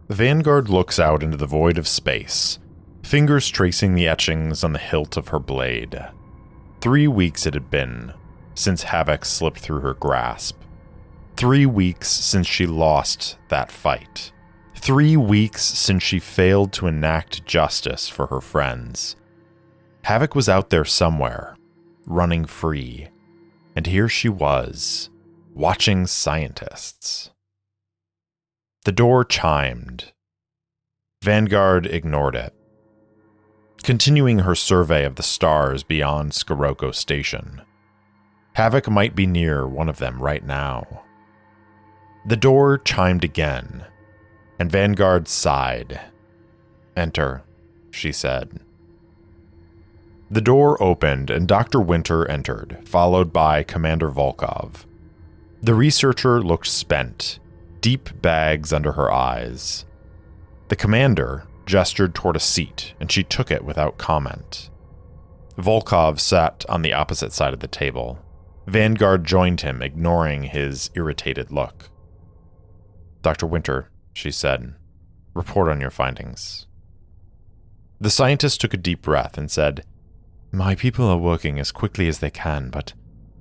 Vanguard looks out into the void of space, fingers tracing the etchings on the hilt of her blade. 3 weeks it had been since Havoc slipped through her grasp. 3 weeks since she lost that fight. 3 weeks since she failed to enact justice for her friends. Havoc was out there somewhere, running free. And here she was, watching scientists. The door chimed. Vanguard ignored it, continuing her survey of the stars beyond Scirocco Station. Havoc might be near one of them right now. The door chimed again, and Vanguard sighed. "Enter," she said. The door opened and Dr. Winter entered, followed by Commander Volkov. The researcher looked spent, deep bags under her eyes. The commander gestured toward a seat, and she took it without comment. Volkov sat on the opposite side of the table. Vanguard joined him, ignoring his irritated look. "Dr. Winter," she said, "report on your findings." The scientist took a deep breath and said, "My people are working as quickly as they can, but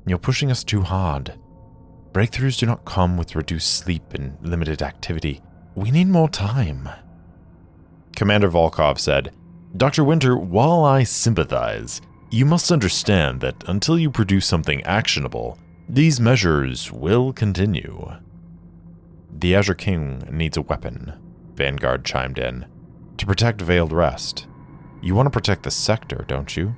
you're pushing us too hard. Breakthroughs do not come with reduced sleep and limited activity. We need more time." Commander Volkov said, "Dr. Winter, while I sympathize, you must understand that until you produce something actionable, these measures will continue." "The Azure King needs a weapon," Vanguard chimed in, "to protect Veiled Rest. You want to protect the sector, don't you?"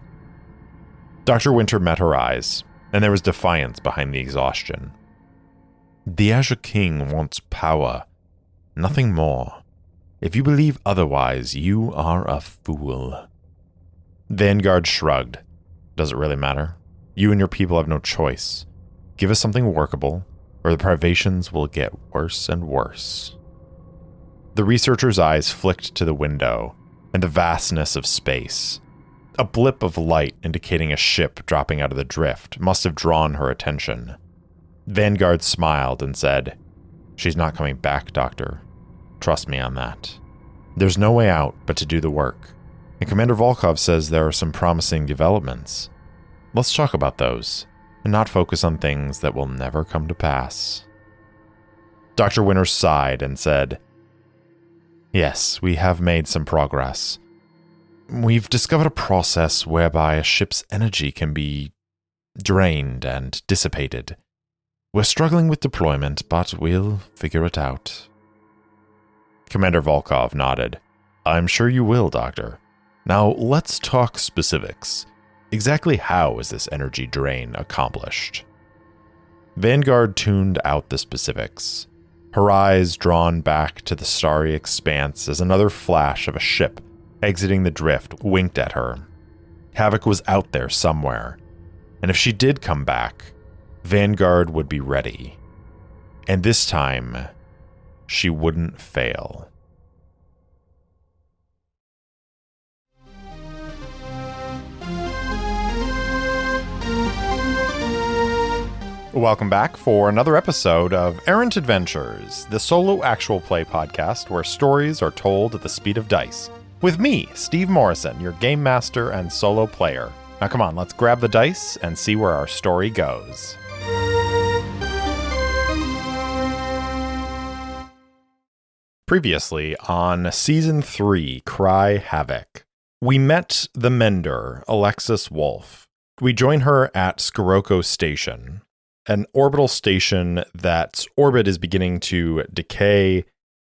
Dr. Winter met her eyes, and there was defiance behind the exhaustion. "The Azure King wants power, nothing more. If you believe otherwise, you are a fool." Vanguard shrugged. "Does it really matter? You and your people have no choice. Give us something workable, or the privations will get worse and worse." The researcher's eyes flicked to the window and the vastness of space. A blip of light indicating a ship dropping out of the drift must have drawn her attention. Vanguard smiled and said, "She's not coming back, Doctor. Trust me on that. There's no way out but to do the work. And Commander Volkov says there are some promising developments. Let's talk about those, and not focus on things that will never come to pass." Dr. Winter sighed and said, "Yes, we have made some progress. We've discovered a process whereby a ship's energy can be drained and dissipated. We're struggling with deployment, but we'll figure it out." Commander Volkov nodded. "I'm sure you will, Doctor. Now, let's talk specifics. Exactly how is this energy drain accomplished?" Vanguard tuned out the specifics, her eyes drawn back to the starry expanse as another flash of a ship exiting the drift winked at her. Havoc was out there somewhere, and if she did come back, Vanguard would be ready. And this time, she wouldn't fail. Welcome back for another episode of Errant Adventures, the solo actual play podcast where stories are told at the speed of dice. With me, Steve Morrison, your game master and solo player. Now come on, let's grab the dice and see where our story goes. Previously on Season 3, Cry Havoc, we met the Mender, Alexis Wolfe. We join her at Scirocco Station, an orbital station that's orbit is beginning to decay,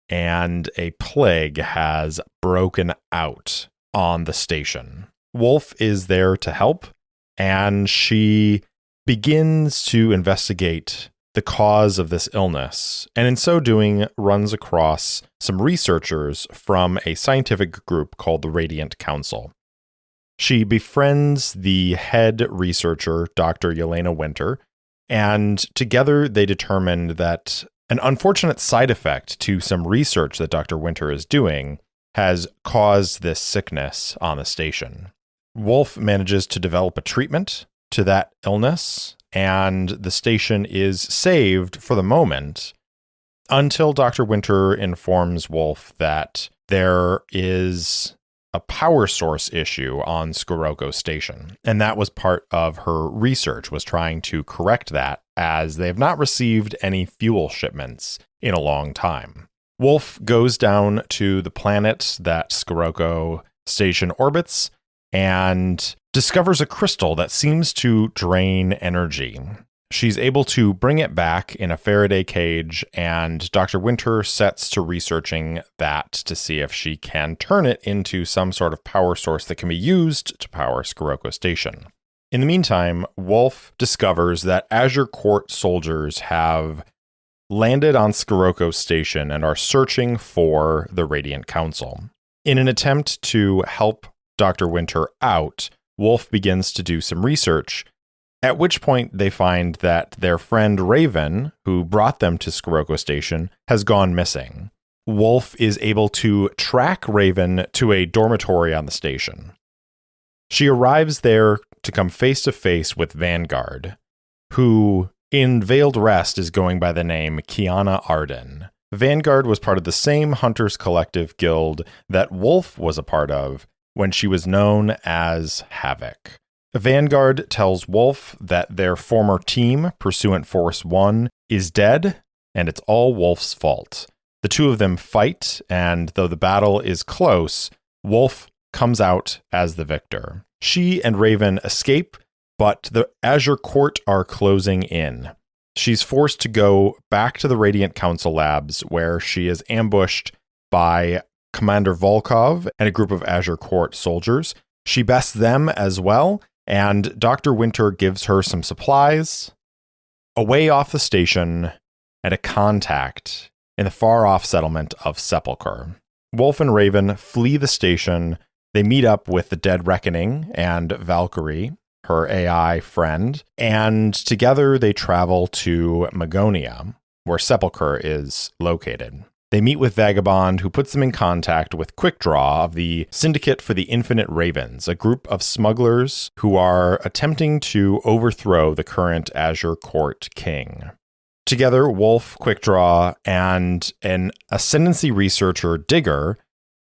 and a plague has broken out on the station. Wolfe is there to help, and she begins to investigate the cause of this illness, and in so doing runs across some researchers from a scientific group called the Radiant Council. She befriends the head researcher, Dr. Yelena Winter, and together they determined that an unfortunate side effect to some research that Dr. Winter is doing has caused this sickness on the station. Wolfe manages to develop a treatment to that illness, and the station is saved for the moment until Dr. Winter informs Wolfe that there is a power source issue on Scirocco Station. And that was part of her research, was trying to correct that, as they have not received any fuel shipments in a long time. Wolfe goes down to the planet that Scirocco Station orbits and discovers a crystal that seems to drain energy. She's able to bring it back in a Faraday cage, and Dr. Winter sets to researching that to see if she can turn it into some sort of power source that can be used to power Scirocco Station. In the meantime, Wolfe discovers that Azure Court soldiers have landed on Scirocco Station and are searching for the Radiant Council. In an attempt to help Dr. Winter out, Wolfe begins to do some research, at which point they find that their friend Raven, who brought them to Scirocco Station, has gone missing. Wolfe is able to track Raven to a dormitory on the station. She arrives there to come face to face with Vanguard, who in Veiled Rest is going by the name Kiana Arden. Vanguard was part of the same Hunters Collective guild that Wolfe was a part of when she was known as Havoc. Vanguard tells Wolfe that their former team, Pursuant Force 1, is dead, and it's all Wolfe's fault. The two of them fight, and though the battle is close, Wolfe comes out as the victor. She and Raven escape, but the Azure Court are closing in. She's forced to go back to the Radiant Council labs, where she is ambushed by Commander Volkov and a group of Azure Court soldiers. She bests them as well, and Dr. Winter gives her some supplies, a way off the station, and a contact in the far-off settlement of Sepulchre. Wolfe and Raven flee the station. They meet up with the Dead Reckoning and Valkyrie, her AI friend, and together they travel to Magonia, where Sepulchre is located. They meet with Vagabond, who puts them in contact with Quickdraw of the Syndicate for the Infinite Ravens, a group of smugglers who are attempting to overthrow the current Azure Court king. Together, Wolfe, Quickdraw, and an Ascendancy researcher, Digger,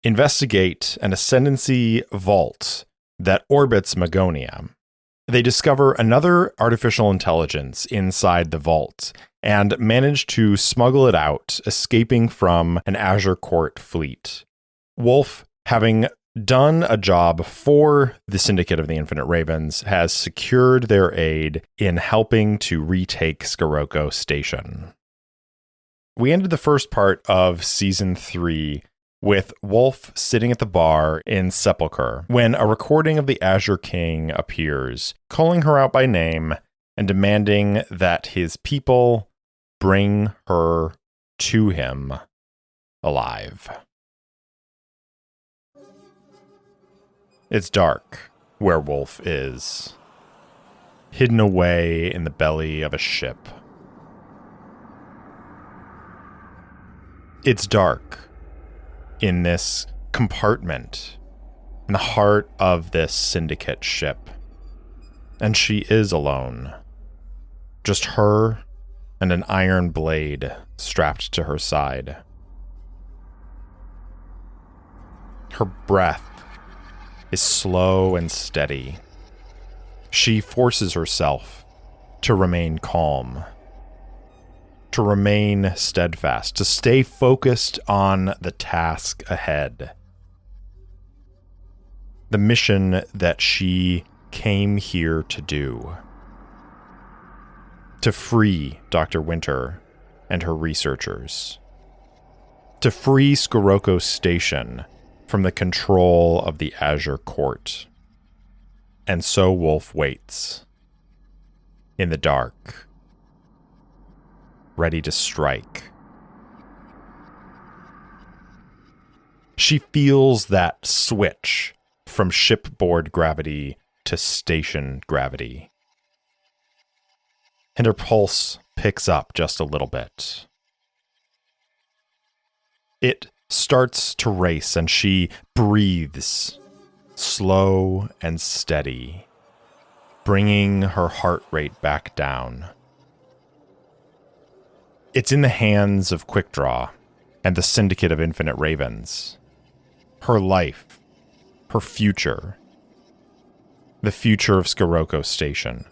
investigate an Ascendancy vault that orbits Magonia. They discover another artificial intelligence inside the vault and manage to smuggle it out, escaping from an Azure Court fleet. Wolfe, having done a job for the Syndicate of the Infinite Ravens, has secured their aid in helping to retake Scirocco Station. We ended the first part of Season 3 with Wolfe sitting at the bar in Sepulchre when a recording of the Azure King appears, calling her out by name and demanding that his people bring her to him alive. It's dark where Wolfe is, hidden away in the belly of a ship. It's dark in this compartment in the heart of this Syndicate ship. And she is alone. Just her and an iron blade strapped to her side. Her breath is slow and steady. She forces herself to remain calm, to remain steadfast, to stay focused on the task ahead. The mission that she came here to do. To free Dr. Winter and her researchers. To free Scirocco Station from the control of the Azure Court. And so Wolfe waits. In the dark. Ready to strike. She feels that switch from shipboard gravity to station gravity. And her pulse picks up just a little bit. It starts to race and she breathes, slow and steady, bringing her heart rate back down. It's in the hands of Quickdraw and the Syndicate of Infinite Ravens. Her life, her future, the future of Scirocco Station.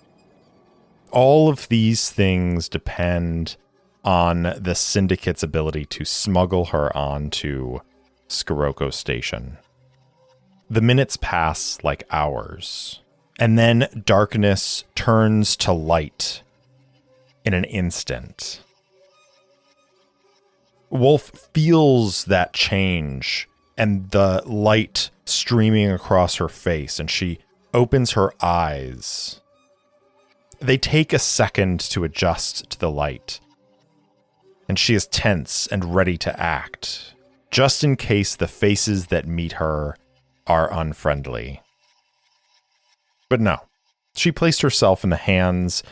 All of these things depend on the Syndicate's ability to smuggle her onto Scirocco Station. The minutes pass like hours, and then darkness turns to light in an instant. Wolfe feels that change and the light streaming across her face, and she opens her eyes. They take a second to adjust to the light, and she is tense and ready to act, just in case the faces that meet her are unfriendly. But no, she placed herself in the hands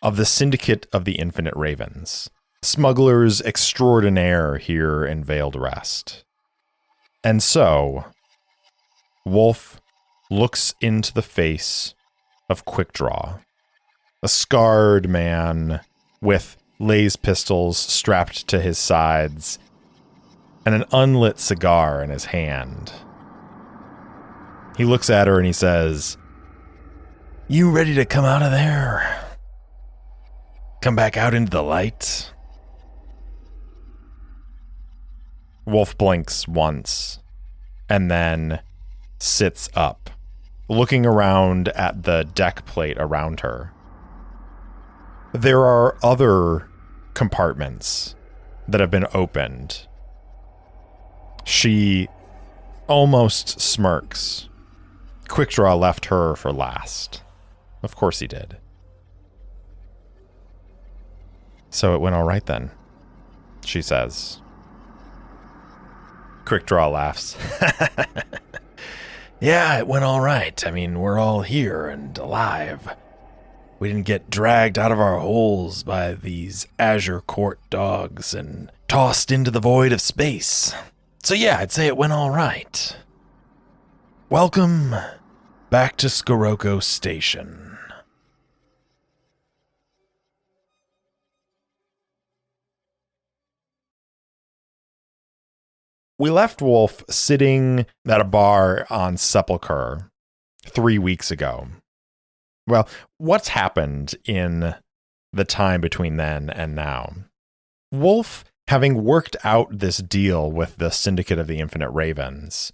of the Syndicate of the Infinite Ravens, smugglers extraordinaire here in Veiled Rest. And so, Wolfe looks into the face of Quickdraw, a scarred man with laser pistols strapped to his sides and an unlit cigar in his hand. He looks at her and he says, "You ready to come out of there? Come back out into the light?" Wolfe blinks once and then sits up, looking around at the deck plate around her. There are other compartments that have been opened. She almost smirks. Quickdraw left her for last. Of course he did. "So it went all right then," she says. Quickdraw laughs. "Yeah, it went all right. I mean, we're all here and alive. We didn't get dragged out of our holes by these Azure Court dogs and tossed into the void of space. So yeah, I'd say it went all right. Welcome back to Scirocco Station." We left Wolfe sitting at a bar on Sepulchre 3 weeks ago. Well, what's happened in the time between then and now? Wolfe, having worked out this deal with the Syndicate of the Infinite Ravens,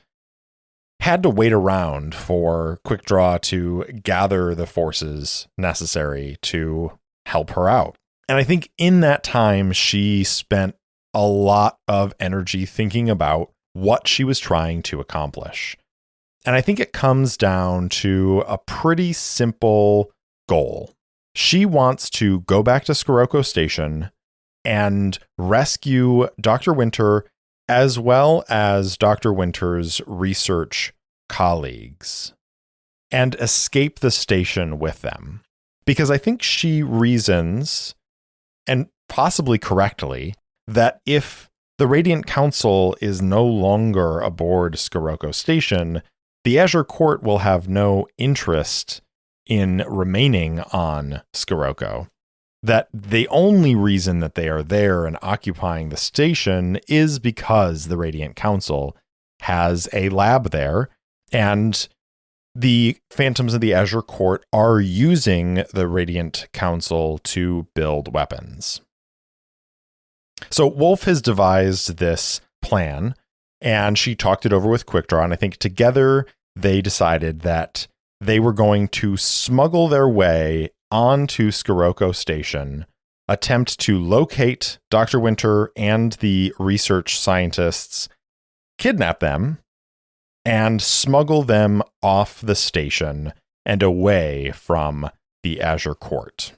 had to wait around for Quickdraw to gather the forces necessary to help her out. And I think in that time, she spent a lot of energy thinking about what she was trying to accomplish. And I think it comes down to a pretty simple goal. She wants to go back to Scirocco Station and rescue Dr. Winter as well as Dr. Winter's research colleagues and escape the station with them. Because I think she reasons, and possibly correctly, that if the Radiant Council is no longer aboard Scirocco Station, the Azure Court will have no interest in remaining on Scirocco. That the only reason that they are there and occupying the station is because the Radiant Council has a lab there, and the Phantoms of the Azure Court are using the Radiant Council to build weapons. So Wolfe has devised this plan, and she talked it over with Quickdraw, and I think together they decided that they were going to smuggle their way onto Scirocco Station, attempt to locate Dr. Winter and the research scientists, kidnap them, and smuggle them off the station and away from the Azure Court.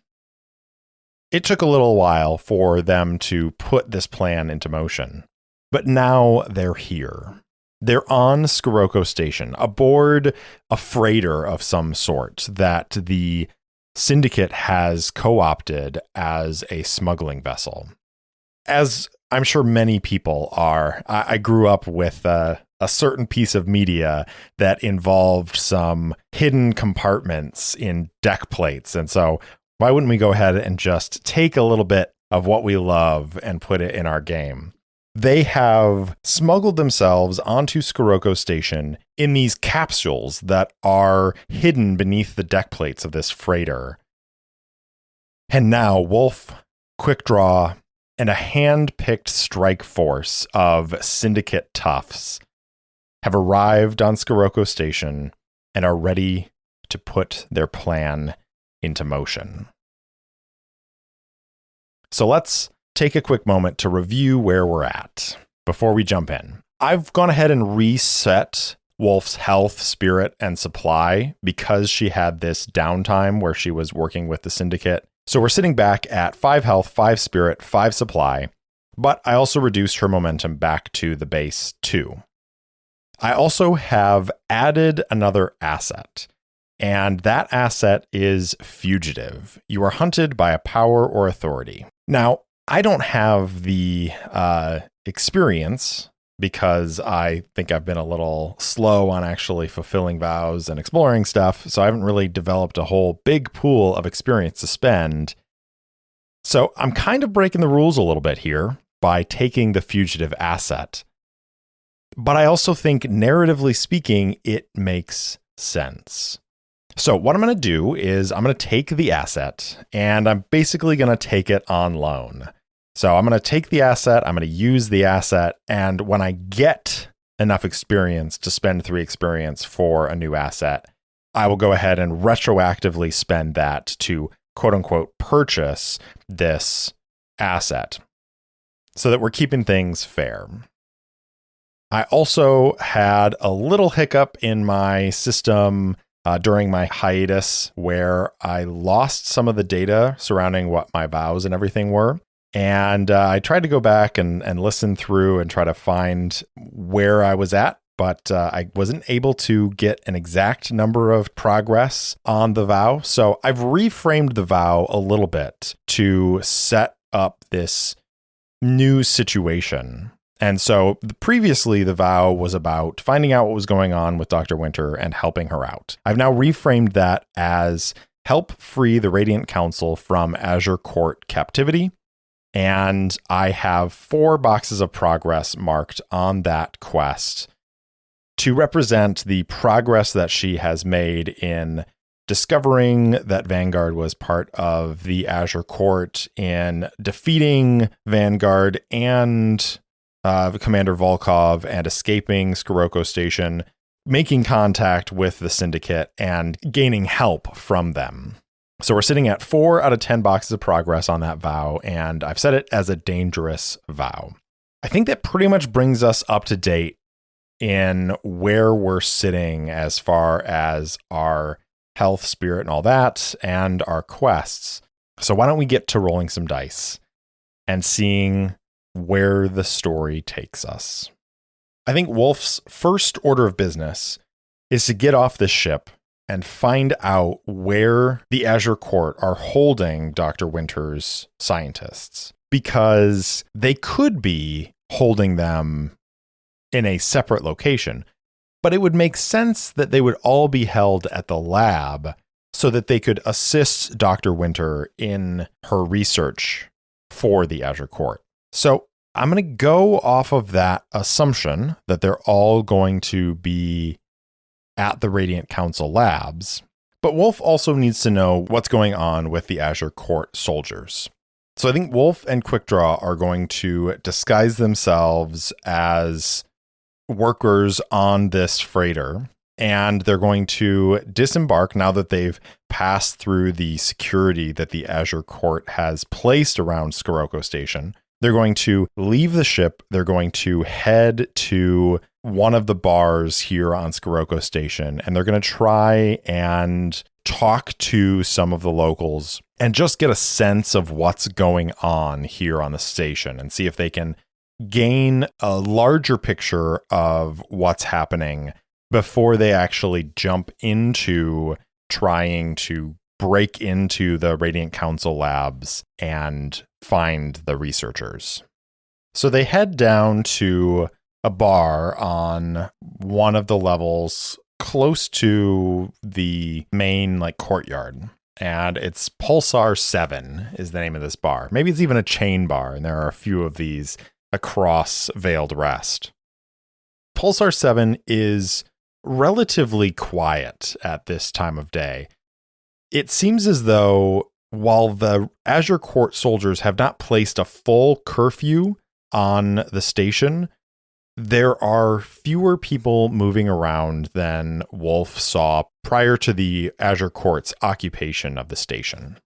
It took a little while for them to put this plan into motion, but now they're here. They're on Scirocco Station, aboard a freighter of some sort that the Syndicate has co-opted as a smuggling vessel. As I'm sure many people are, I grew up with a certain piece of media that involved some hidden compartments in deck plates, and so why wouldn't we go ahead and just take a little bit of what we love and put it in our game. They have smuggled themselves onto Scirocco Station in these capsules that are hidden beneath the deck plates of this freighter. And now Wolfe, Quickdraw, and a hand-picked strike force of syndicate toughs have arrived on Scirocco Station and are ready to put their plan into motion. So let's take a quick moment to review where we're at before we jump in. I've gone ahead and reset Wolfe's health, spirit, and supply because she had this downtime where she was working with the syndicate. So we're sitting back at 5 health, 5 spirit, 5 supply, but I also reduced her momentum back to the base 2. I also have added another asset, and that asset is fugitive. You are hunted by a power or authority. Now, I don't have the experience because I think I've been a little slow on actually fulfilling vows and exploring stuff, so I haven't really developed a whole big pool of experience to spend. So I'm kind of breaking the rules a little bit here by taking the fugitive asset. But I also think, narratively speaking, it makes sense. So what I'm going to do is I'm going to take the asset and I'm basically going to take it on loan. So I'm going to take the asset, I'm going to use the asset, and when I get enough experience to spend 3 experience for a new asset, I will go ahead and retroactively spend that to quote unquote purchase this asset so that we're keeping things fair. I also had a little hiccup in my system during my hiatus where I lost some of the data surrounding what my vows and everything were. And I tried to go back and listen through and try to find where I was at, but I wasn't able to get an exact number of progress on the vow. So I've reframed the vow a little bit to set up this new situation. And so previously, the vow was about finding out what was going on with Dr. Winter and helping her out. I've now reframed that as help free the Radiant Council from Azure Court captivity. And I have 4 boxes of progress marked on that quest to represent the progress that she has made in discovering that Vanguard was part of the Azure Court, in defeating Vanguard and Commander Volkov and escaping Scirocco Station, making contact with the Syndicate, and gaining help from them. So we're sitting at 4 out of 10 boxes of progress on that vow, and I've set it as a dangerous vow. I think that pretty much brings us up to date in where we're sitting as far as our health, spirit, and all that, and our quests. So why don't we get to rolling some dice and seeing where the story takes us. I think Wolfe's first order of business is to get off this ship and find out where the Azure Court are holding Dr. Winter's scientists, because they could be holding them in a separate location, but it would make sense that they would all be held at the lab so that they could assist Dr. Winter in her research for the Azure Court. So I'm going to go off of that assumption that they're all going to be at the Radiant Council labs, but Wolfe also needs to know what's going on with the Azure Court soldiers. So I think Wolfe and Quickdraw are going to disguise themselves as workers on this freighter, and they're going to disembark now that they've passed through the security that the Azure Court has placed around Scirocco Station. They're going to leave the ship. They're going to head to one of the bars here on Scirocco Station, and they're going to try and talk to some of the locals and just get a sense of what's going on here on the station and see if they can gain a larger picture of what's happening before they actually jump into trying to break into the Radiant Council labs and find the researchers. So they head down to a bar on one of the levels close to the main courtyard. And it's Pulsar 7 is the name of this bar. Maybe it's even a chain bar, and there are a few of these across Veiled Rest. Pulsar 7 is relatively quiet at this time of day. It seems as though while the Azure Court soldiers have not placed a full curfew on the station, there are fewer people moving around than Wolfe saw prior to the Azure Court's occupation of the station.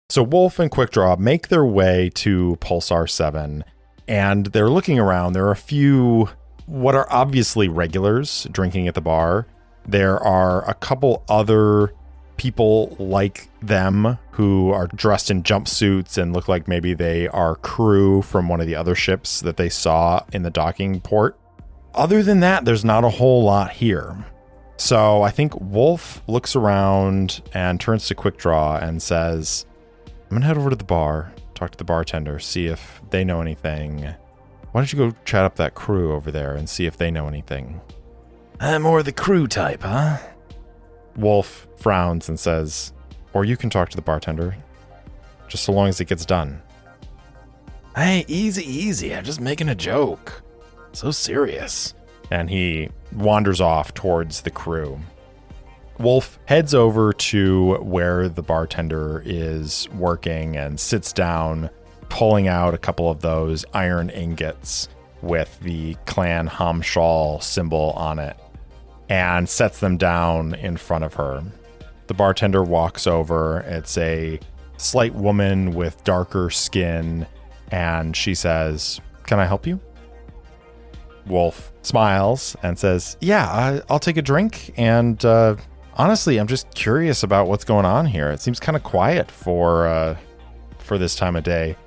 So Wolfe and Quickdraw make their way to Pulsar 7, and they're looking around. There are a few what are obviously regulars drinking at the bar. There are a couple other people like them who are dressed in jumpsuits and look like maybe they are crew from one of the other ships that they saw in the docking port. Other than that, there's not a whole lot here. So I think Wolfe looks around and turns to Quickdraw and says, I'm going to head over to the bar, talk to the bartender, see if they know anything. Why don't you go chat up that crew over there and see if they know anything? I'm more the crew type, huh? Wolfe frowns and says, or you can talk to the bartender, just so long as it gets done. Hey, easy, I'm just making a joke. So serious. And he wanders off towards the crew. Wolfe heads over to where the bartender is working and sits down, pulling out a couple of those iron ingots with the clan Hamshal symbol on it, and sets them down in front of her. The bartender walks over. It's a slight woman with darker skin, and she says, "Can I help you?" Wolfe smiles and says, "Yeah, I'll take a drink, and honestly, I'm just curious about what's going on here. It seems kind of quiet for this time of day.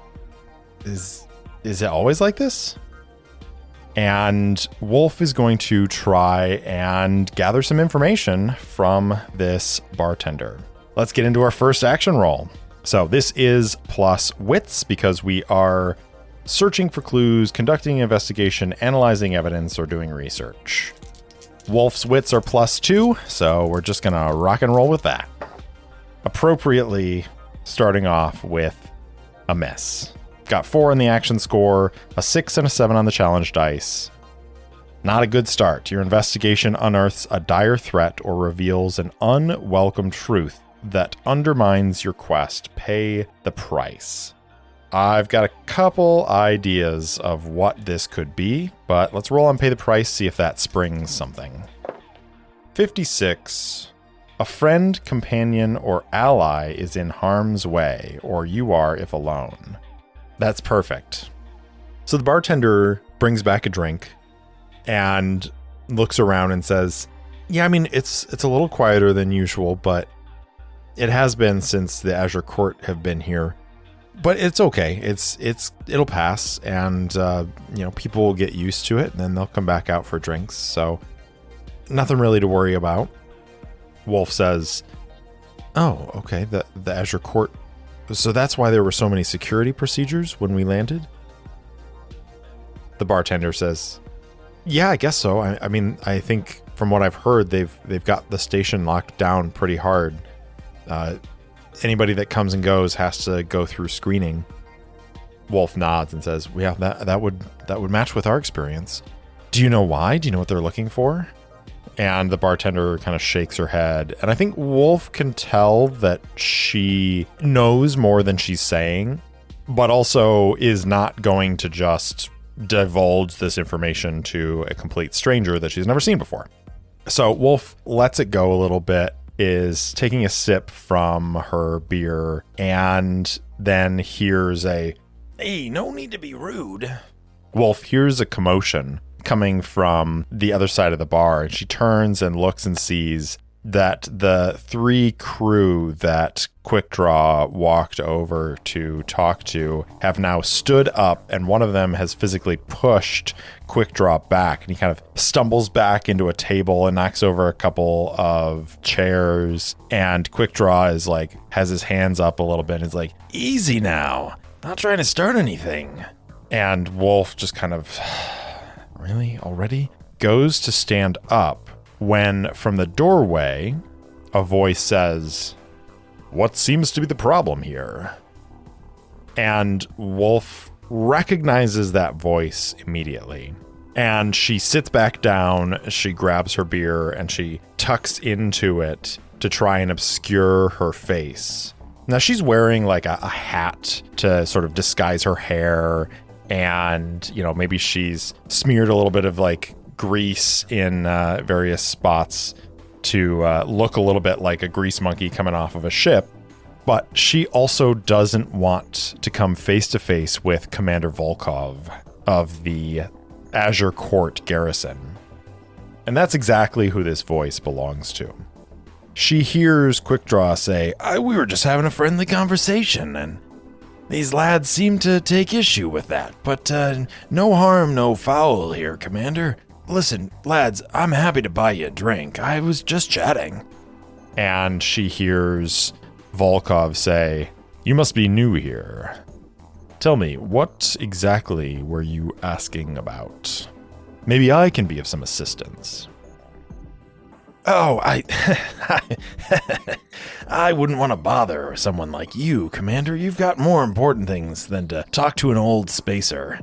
Is it always like this?" And Wolfe is going to try and gather some information from this bartender. Let's get into our first action roll. So this is plus wits because we are searching for clues, conducting an investigation, analyzing evidence, or doing research. Wolfe's wits are +2, so we're just going to rock and roll with that. Appropriately starting off with a miss. Got 4 in the action score, a 6 and a 7 on the challenge dice. Not a good start. Your investigation unearths a dire threat or reveals an unwelcome truth that undermines your quest. Pay the price. I've got a couple ideas of what this could be, but let's roll on pay the price, see if that springs something. 56. A friend, companion, or ally is in harm's way, or you are if alone. That's perfect. So the bartender brings back a drink and looks around and says, yeah, I mean, it's a little quieter than usual, but it has been since the Azure Court have been here. But it's okay. It'll pass, and people will get used to it, and then they'll come back out for drinks. So nothing really to worry about. Wolfe says, "Oh, okay. The Azure Court. So that's why there were so many security procedures when we landed?" The bartender says, "Yeah, I guess so. I mean, I think from what I've heard, they've got the station locked down pretty hard. Anybody that comes and goes has to go through screening." Wolfe nods and says, "Yeah, that would match with our experience. Do you know why? Do you know what they're looking for?" And the bartender kind of shakes her head. And I think Wolfe can tell that she knows more than she's saying, but also is not going to just divulge this information to a complete stranger that she's never seen before. So Wolfe lets it go a little bit, is taking a sip from her beer, and then hears a, "Hey, no need to be rude." Wolfe hears a commotion coming from the other side of the bar, and she turns and looks and sees that the 3 crew that Quickdraw walked over to talk to have now stood up, and one of them has physically pushed Quickdraw back, and he kind of stumbles back into a table and knocks over a couple of chairs, and Quickdraw is like, has his hands up a little bit and is like, "Easy now, not trying to start anything." And Wolfe just kind of, really? Already? Goes to stand up when from the doorway, a voice says, What seems to be the problem here? And Wolfe recognizes that voice immediately. And she sits back down, she grabs her beer, and she tucks into it to try and obscure her face. Now, she's wearing like a hat to sort of disguise her hair, and, maybe she's smeared a little bit of like grease in various spots to look a little bit like a grease monkey coming off of a ship. But she also doesn't want to come face to face with Commander Volkov of the Azure Court garrison. And that's exactly who this voice belongs to. She hears Quickdraw say, "We were just having a friendly conversation, and these lads seem to take issue with that. But no harm, no foul here, Commander. Listen, lads, I'm happy to buy you a drink. I was just chatting." And she hears Volkov say, "You must be new here. Tell me, what exactly were you asking about? Maybe I can be of some assistance." "Oh, I wouldn't want to bother someone like you, Commander. You've got more important things than to talk to an old spacer."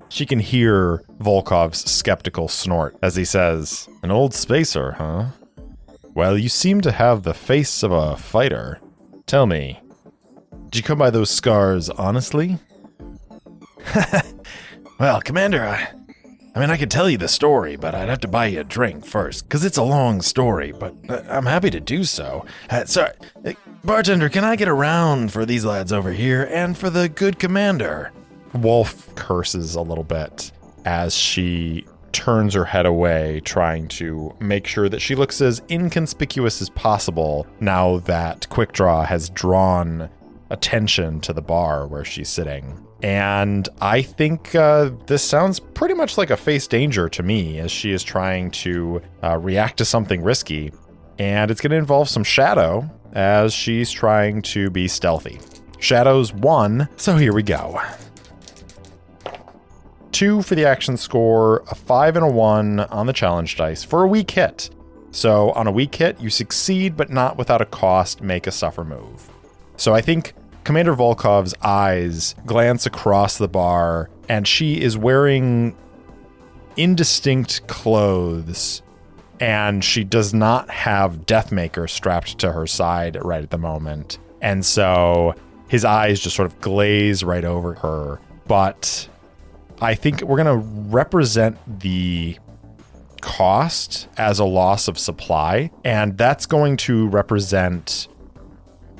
She can hear Volkov's skeptical snort as he says, "An old spacer, huh? Well, you seem to have the face of a fighter. Tell me, did you come by those scars honestly?" "Well, Commander, I could tell you the story, but I'd have to buy you a drink first, because it's a long story, but I'm happy to do so. Sorry, bartender, can I get a round for these lads over here, and for the good Commander?" Wolfe curses a little bit as she turns her head away, trying to make sure that she looks as inconspicuous as possible now that Quickdraw has drawn attention to the bar where she's sitting. And I think this sounds pretty much like a face danger to me, as she is trying to react to something risky. And it's going to involve some shadow as she's trying to be stealthy. Shadow's 1, so here we go. 2 for the action score, a 5 and a 1 on the challenge dice for a weak hit. So on a weak hit, you succeed, but not without a cost, make a suffer move. So I think Commander Volkov's eyes glance across the bar, and she is wearing indistinct clothes, and she does not have Deathmaker strapped to her side right at the moment. And so his eyes just sort of glaze right over her. But I think we're going to represent the cost as a loss of supply, and that's going to represent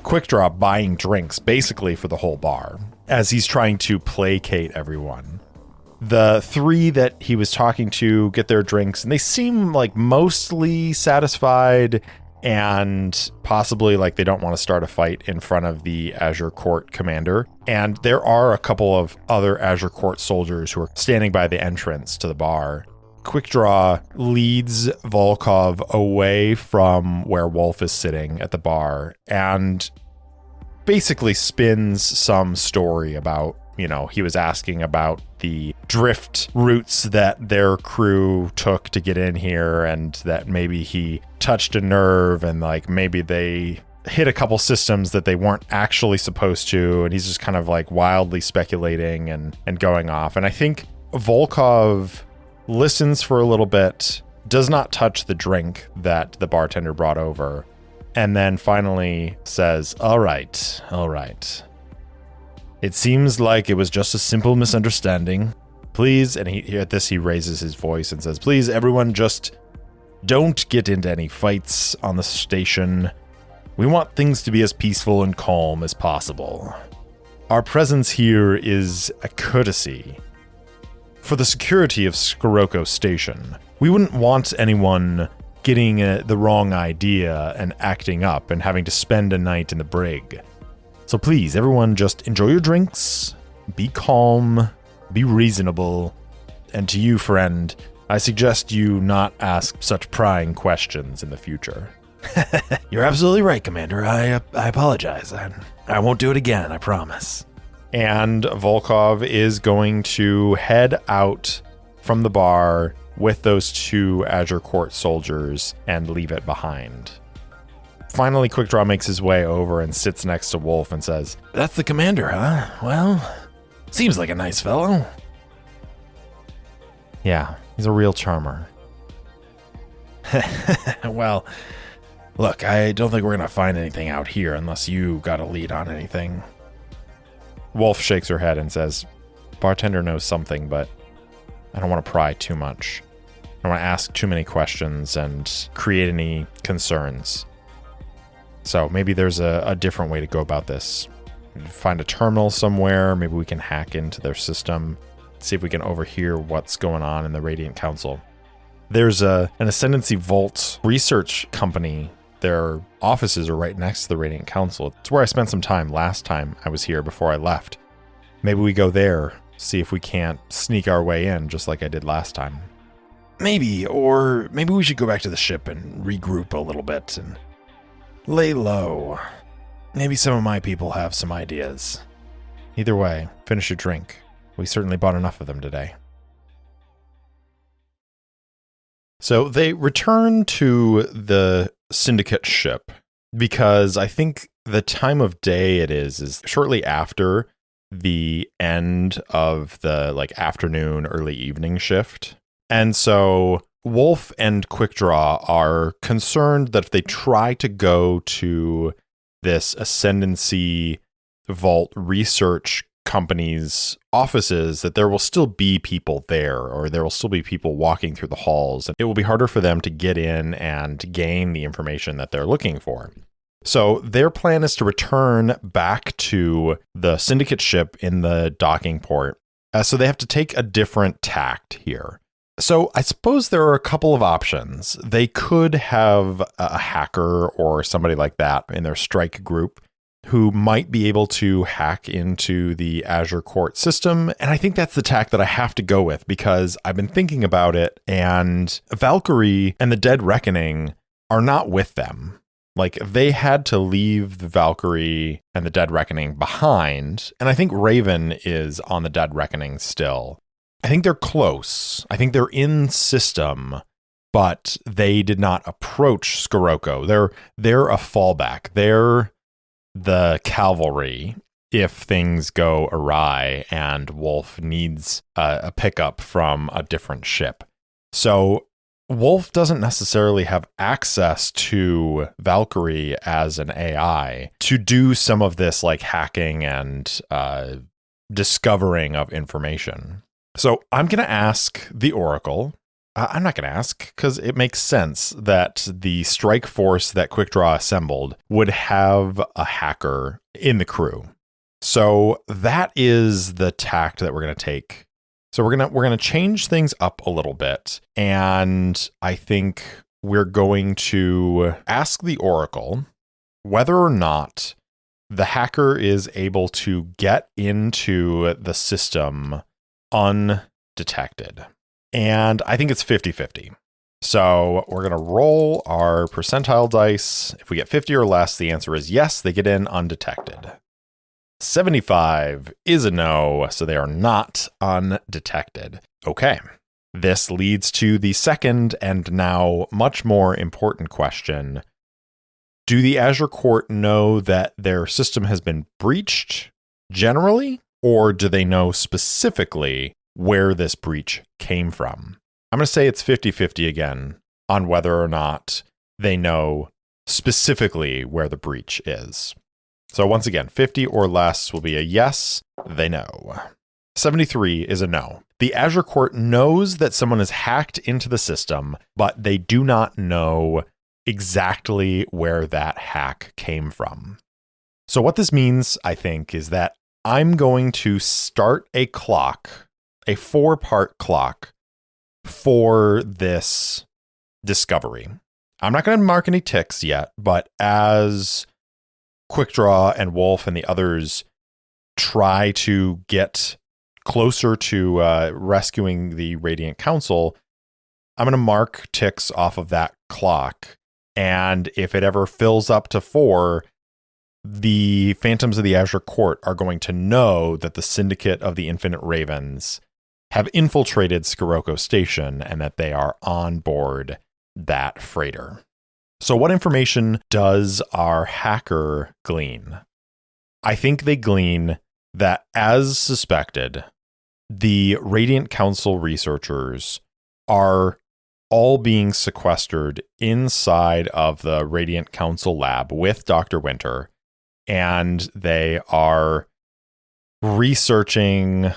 Quickdraw buying drinks basically for the whole bar as he's trying to placate everyone. The 3 that he was talking to get their drinks, and they seem like mostly satisfied and possibly like they don't want to start a fight in front of the Azure Court commander. And there are a couple of other Azure Court soldiers who are standing by the entrance to the bar. Quickdraw leads Volkov away from where Wolfe is sitting at the bar and basically spins some story about, he was asking about the drift routes that their crew took to get in here, and that maybe he touched a nerve and like maybe they hit a couple systems that they weren't actually supposed to, and he's just kind of like wildly speculating and going off. And I think Volkov listens for a little bit, does not touch the drink that the bartender brought over, and then finally says, all right. It seems like it was just a simple misunderstanding. Please," and at this he raises his voice and says, "Please, everyone, just don't get into any fights on the station. We want things to be as peaceful and calm as possible. Our presence here is a courtesy for the security of Scirocco Station. We wouldn't want anyone getting the wrong idea and acting up and having to spend a night in the brig. So please, everyone, just enjoy your drinks, be calm, be reasonable, and to you, friend, I suggest you not ask such prying questions in the future." "You're absolutely right, Commander. I apologize. I won't do it again, I promise." And Volkov is going to head out from the bar with those 2 Azure Court soldiers and leave it behind. Finally, Quickdraw makes his way over and sits next to Wolfe and says, "That's the commander, huh? Well, seems like a nice fellow." "Yeah, he's a real charmer." "Well, look, I don't think we're going to find anything out here unless you got a lead on anything." Wolfe shakes her head and says, "Bartender knows something, but I don't want to pry too much. I don't want to ask too many questions and create any concerns. So maybe there's a different way to go about this. Find a terminal somewhere. Maybe we can hack into their system. See if we can overhear what's going on in the Radiant Council. There's an Ascendancy Vault research company. Their offices are right next to the Radiant Council. It's where I spent some time last time I was here before I left. Maybe we go there, see if we can't sneak our way in just like I did last time." "Maybe, or maybe we should go back to the ship and regroup a little bit and lay low. Maybe some of my people have some ideas. Either way, finish your drink. We certainly bought enough of them today." So they return to the Syndicate ship because I think the time of day it is shortly after the end of the afternoon, early evening shift. And so Wolfe and Quickdraw are concerned that if they try to go to this Ascendancy Vault research company's offices, that there will still be people there, or there will still be people walking through the halls, and it will be harder for them to get in and gain the information that they're looking for. So their plan is to return back to the Syndicate ship in the docking port. So they have to take a different tact here. So I suppose there are a couple of options. They could have a hacker or somebody like that in their strike group who might be able to hack into the Azure Court system. And I think that's the tack that I have to go with because I've been thinking about it, and Valkyrie and the Dead Reckoning are not with them. They had to leave the Valkyrie and the Dead Reckoning behind. And I think Raven is on the Dead Reckoning still. I think they're close. I think they're in system, but they did not approach Scirocco. They're a fallback. They're the cavalry if things go awry and Wolfe needs a pickup from a different ship. So Wolfe doesn't necessarily have access to Valkyrie as an AI to do some of this hacking and discovering of information. So I'm going to ask the Oracle. I'm not going to ask because it makes sense that the strike force that Quickdraw assembled would have a hacker in the crew. So that is the tact that we're going to take. So we're going to change things up a little bit, and I think we're going to ask the Oracle whether or not the hacker is able to get into the system undetected. And I think it's 50-50. So we're going to roll our percentile dice. If we get 50 or less, the answer is yes, they get in undetected. 75 is a no, so they are not undetected. Okay. This leads to the second and now much more important question. Do the Azure Court know that their system has been breached generally, or do they know specifically where this breach came from? I'm going to say it's 50-50 again on whether or not they know specifically where the breach is. So once again, 50 or less will be a yes, they know. 73 is a no. The Azure Court knows that someone has hacked into the system, but they do not know exactly where that hack came from. So what this means, I think, is that I'm going to start a clock, a 4-part clock for this discovery. I'm not going to mark any ticks yet, but as Quickdraw and Wolfe and the others try to get closer to rescuing the Radiant Council, I'm going to mark ticks off of that clock. And if it ever fills up to 4, the Phantoms of the Azure Court are going to know that the Syndicate of the Infinite Ravens have infiltrated Scirocco Station and that they are on board that freighter. So what information does our hacker glean? I think they glean that, as suspected, the Radiant Council researchers are all being sequestered inside of the Radiant Council lab with Dr. Winter, and they are researching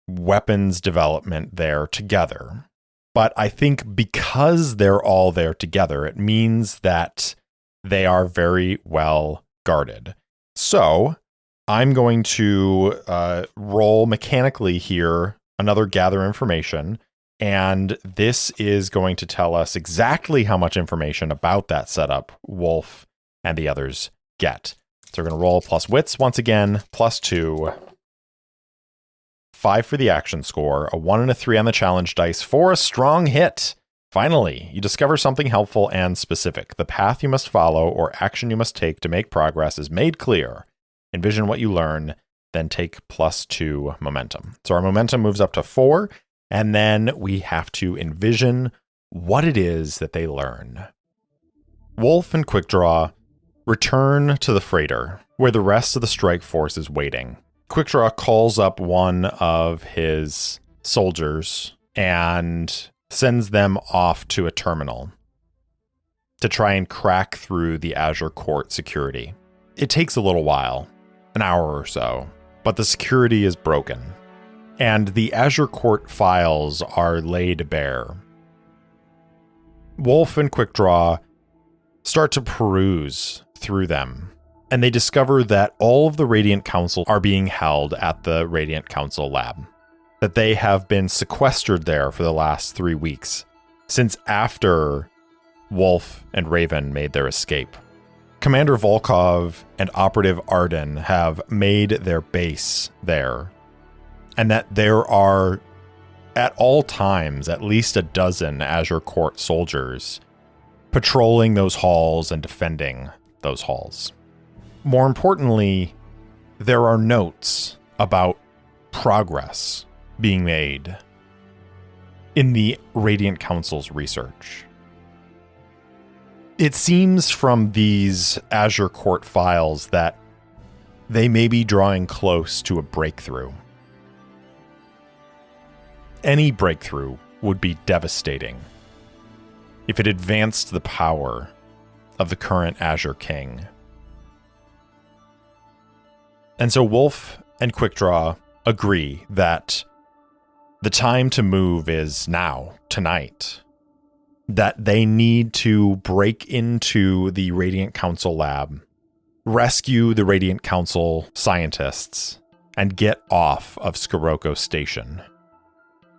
weapons development there together. But I think because they're all there together, it means that they are very well guarded. So I'm going to roll mechanically here another gather information, and this is going to tell us exactly how much information about that setup Wolfe and the others get. So we're going to roll plus wits once again, +2. 5 for the action score, a 1 and a 3 on the challenge dice for a strong hit. Finally, you discover something helpful and specific. The path you must follow or action you must take to make progress is made clear. Envision what you learn, then take +2 momentum. So our momentum moves up to 4, and then we have to envision what it is that they learn. Wolfe and Quickdraw return to the freighter, where the rest of the strike force is waiting. Quickdraw calls up one of his soldiers and sends them off to a terminal to try and crack through the Azure Court security. It takes a little while, an hour or so, but the security is broken, and the Azure Court files are laid bare. Wolfe and Quickdraw start to peruse through them, and they discover that all of the Radiant Council are being held at the Radiant Council lab, that they have been sequestered there for the last 3 weeks, since after Wolfe and Raven made their escape. Commander Volkov and Operative Arden have made their base there, and that there are, at all times, at least a dozen Azure Court soldiers patrolling those halls and defending those halls. More importantly, there are notes about progress being made in the Radiant Council's research. It seems from these Azure Court files that they may be drawing close to a breakthrough. Any breakthrough would be devastating if it advanced the power of the current Azure King. And so Wolfe and Quickdraw agree that the time to move is now, tonight. That they need to break into the Radiant Council lab, rescue the Radiant Council scientists, and get off of Scirocco Station.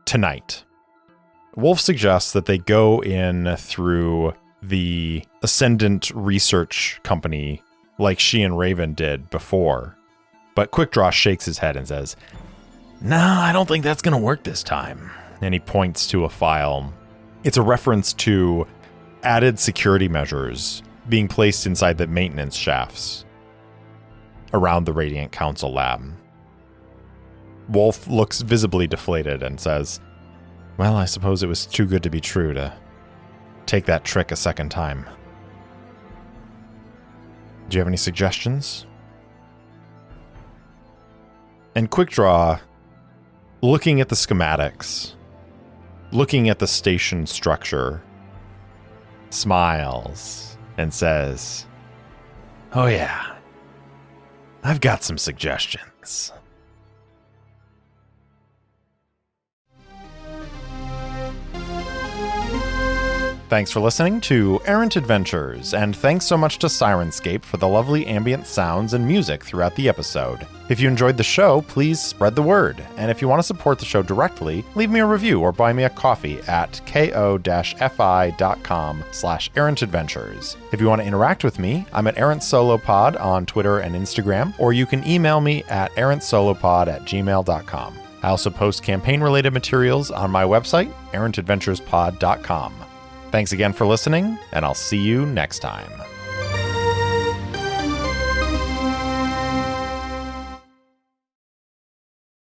Tonight. Wolfe suggests that they go in through the Ascendant Research Company like she and Raven did before. But Quickdraw shakes his head and says, "No, I don't think that's going to work this time." And he points to a file. It's a reference to added security measures being placed inside the maintenance shafts around the Radiant Council lab. Wolfe looks visibly deflated and says, "Well, I suppose it was too good to be true to take that trick a second time. Do you have any suggestions?" And Quickdraw, looking at the schematics, looking at the station structure, smiles and says, "Oh yeah, I've got some suggestions." Thanks for listening to Errant Adventures, and thanks so much to Syrinscape for the lovely ambient sounds and music throughout the episode. If you enjoyed the show, please spread the word, and if you want to support the show directly, leave me a review or buy me a coffee at ko-fi.com/errantadventures. If you want to interact with me, I'm at Errant Solo Pod on Twitter and Instagram, or you can email me at errantsolopod@gmail.com. I also post campaign-related materials on my website, errantadventurespod.com. Thanks again for listening, and I'll see you next time.